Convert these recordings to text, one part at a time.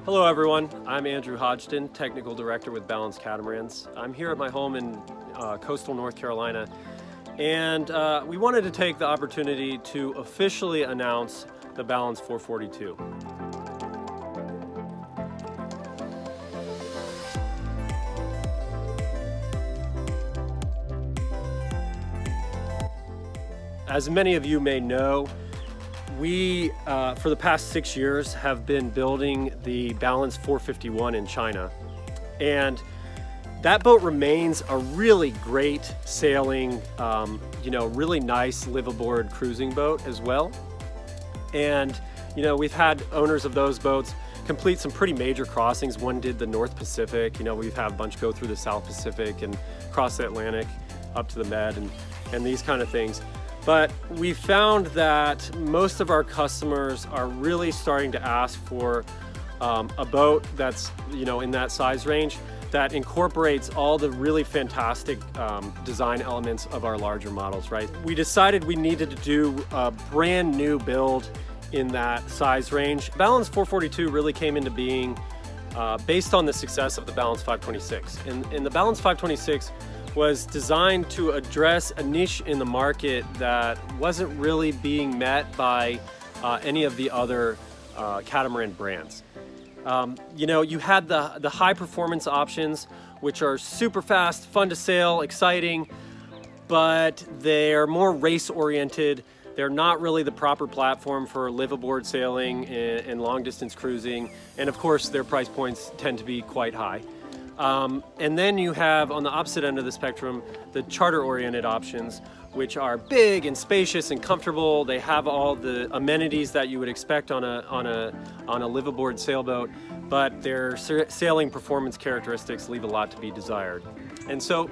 Hello everyone, I'm Andrew Hodgdon, Technical Director with Balance Catamarans. I'm here at my home in coastal North Carolina, and we wanted to take the opportunity to officially announce the Balance 442. As many of you may know, we, for the past 6 years, have been building the Balance 451 in China. And that boat remains a really great sailing, really nice live-aboard cruising boat as well. And, we've had owners of those boats complete some pretty major crossings. One did the North Pacific, we've had a bunch go through the South Pacific and cross the Atlantic up to the Med and these kind of things. But we found that most of our customers are really starting to ask for a boat that's, in that size range that incorporates all the really fantastic design elements of our larger models, right? We decided we needed to do a brand new build in that size range. Balance 442 really came into being based on the success of the Balance 526. And the Balance 526 was designed to address a niche in the market that wasn't really being met by any of the other catamaran brands. You had the high performance options, which are super fast, fun to sail, exciting, but they're more race oriented. They're not really the proper platform for live-aboard sailing and long-distance cruising, and of course their price points tend to be quite high. And then you have, on the opposite end of the spectrum, the charter-oriented options, which are big and spacious and comfortable. They have all the amenities that you would expect on a live-aboard sailboat, but their sailing performance characteristics leave a lot to be desired. And so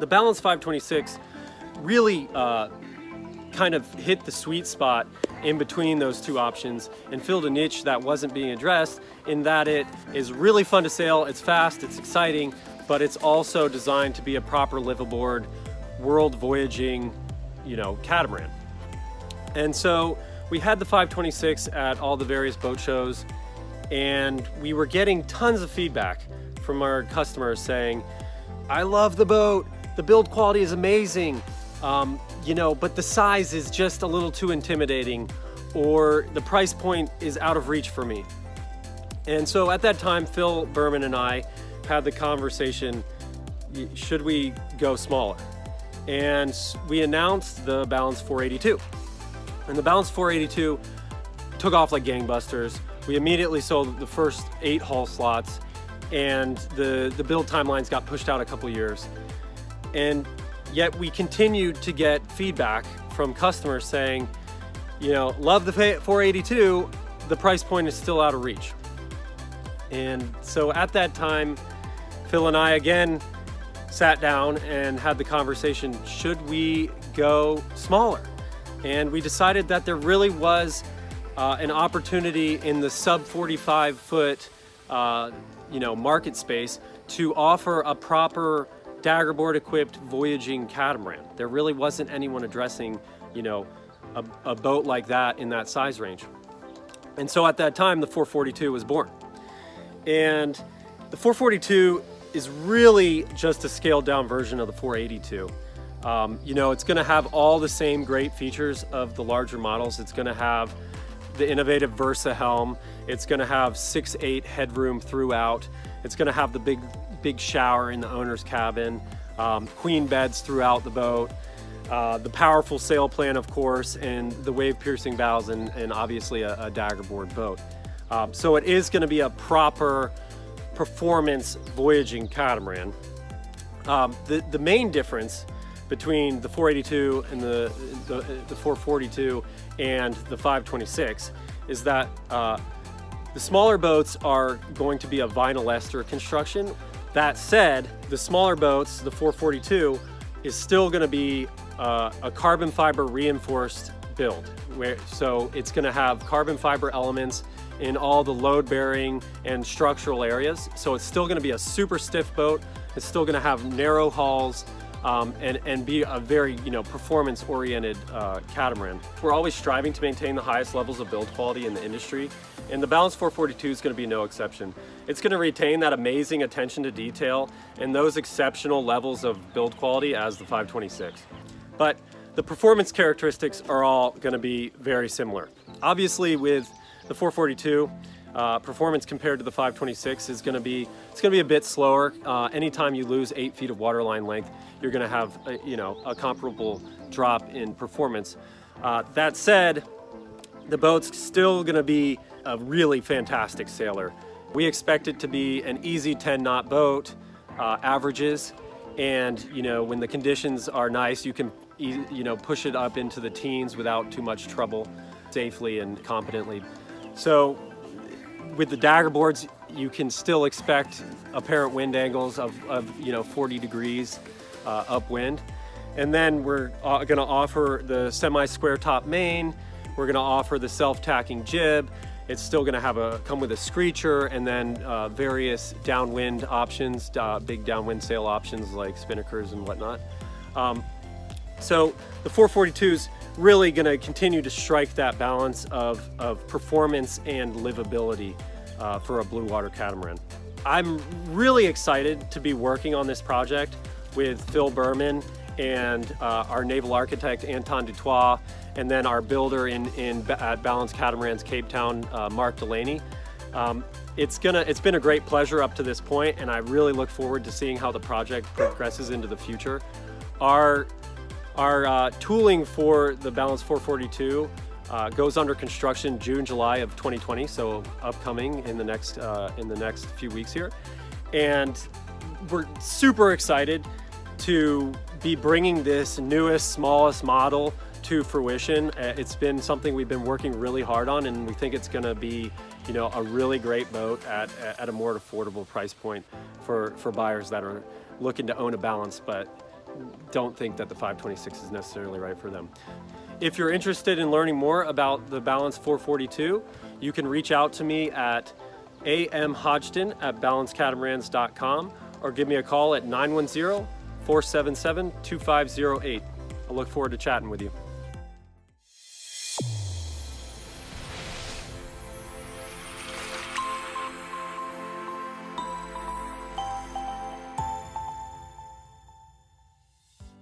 the Balance 526 really kind of hit the sweet spot in between those two options and filled a niche that wasn't being addressed, in that it is really fun to sail, it's fast, it's exciting, but it's also designed to be a proper live-aboard, world voyaging, catamaran. And so we had the 526 at all the various boat shows, and we were getting tons of feedback from our customers saying, I love the boat, the build quality is amazing, but the size is just a little too intimidating, or the price point is out of reach for me. And so at that time, Phil, Berman, and I had the conversation, should we go smaller? And we announced the Balance 482. And the Balance 482 took off like gangbusters. We immediately sold the first 8 hull slots, and the build timelines got pushed out a couple years. And yet we continued to get feedback from customers saying, love the 482, the price point is still out of reach. And so at that time, Phil and I again sat down and had the conversation, should we go smaller? And we decided that there really was an opportunity in the sub 45 foot market space to offer a proper daggerboard equipped voyaging catamaran. There really wasn't anyone addressing, a boat like that in that size range. And so at that time, the 442 was born. And the 442 is really just a scaled down version of the 482. It's gonna have all the same great features of the larger models. It's gonna have the innovative Versa helm. It's gonna have 6'8" headroom throughout. It's gonna have the big shower in the owner's cabin, queen beds throughout the boat, the powerful sail plan, of course, and the wave-piercing bows, and obviously a daggerboard boat. So it is going to be a proper performance voyaging catamaran. The main difference between the 482 and the 442 and the 526 is that the smaller boats are going to be a vinyl ester construction. That said, the smaller boats, the 442, is still going to be a carbon fiber reinforced build. So it's going to have carbon fiber elements in all the load bearing and structural areas. So it's still going to be a super stiff boat. It's still going to have narrow hulls and be a very performance oriented catamaran. We're always striving to maintain the highest levels of build quality in the industry, And the Balance 442 is going to be no exception. It's going to retain that amazing attention to detail and those exceptional levels of build quality as the 526. But the performance characteristics are all going to be very similar. Obviously with the 442, performance compared to the 526 is going to be, a bit slower. Anytime you lose 8 feet of waterline length, you're going to have a comparable drop in performance. That said, the boat's still going to be a really fantastic sailor. We expect it to be an easy 10-knot boat, averages, and when the conditions are nice, you can push it up into the teens without too much trouble, safely and competently. So with the dagger boards, you can still expect apparent wind angles of 40 degrees upwind. And then we're going to offer the semi-square top main. We're going to offer the self-tacking jib. It's still going to come with a screecher, and then various downwind options, big downwind sail options like spinnakers and whatnot. So the 442 is really going to continue to strike that balance of performance and livability for a blue water catamaran. I'm really excited to be working on this project with Phil Berman and our naval architect Anton Du Toit, and then our builder at Balance Catamarans Cape Town, Mark Delaney. It's been a great pleasure up to this point, and I really look forward to seeing how the project progresses into the future. Our tooling for the Balance 442 goes under construction June, July of 2020, so upcoming in the next few weeks here. And we're super excited to be bringing this newest, smallest model to fruition. It's been something we've been working really hard on, and we think it's going to be, a really great boat at a more affordable price point for buyers that are looking to own a Balance but don't think that the 526 is necessarily right for them. If you're interested in learning more about the Balance 442, you can reach out to me at amhodgdon@balancecatamarans.com or give me a call at 910-477-2508. I look forward to chatting with you.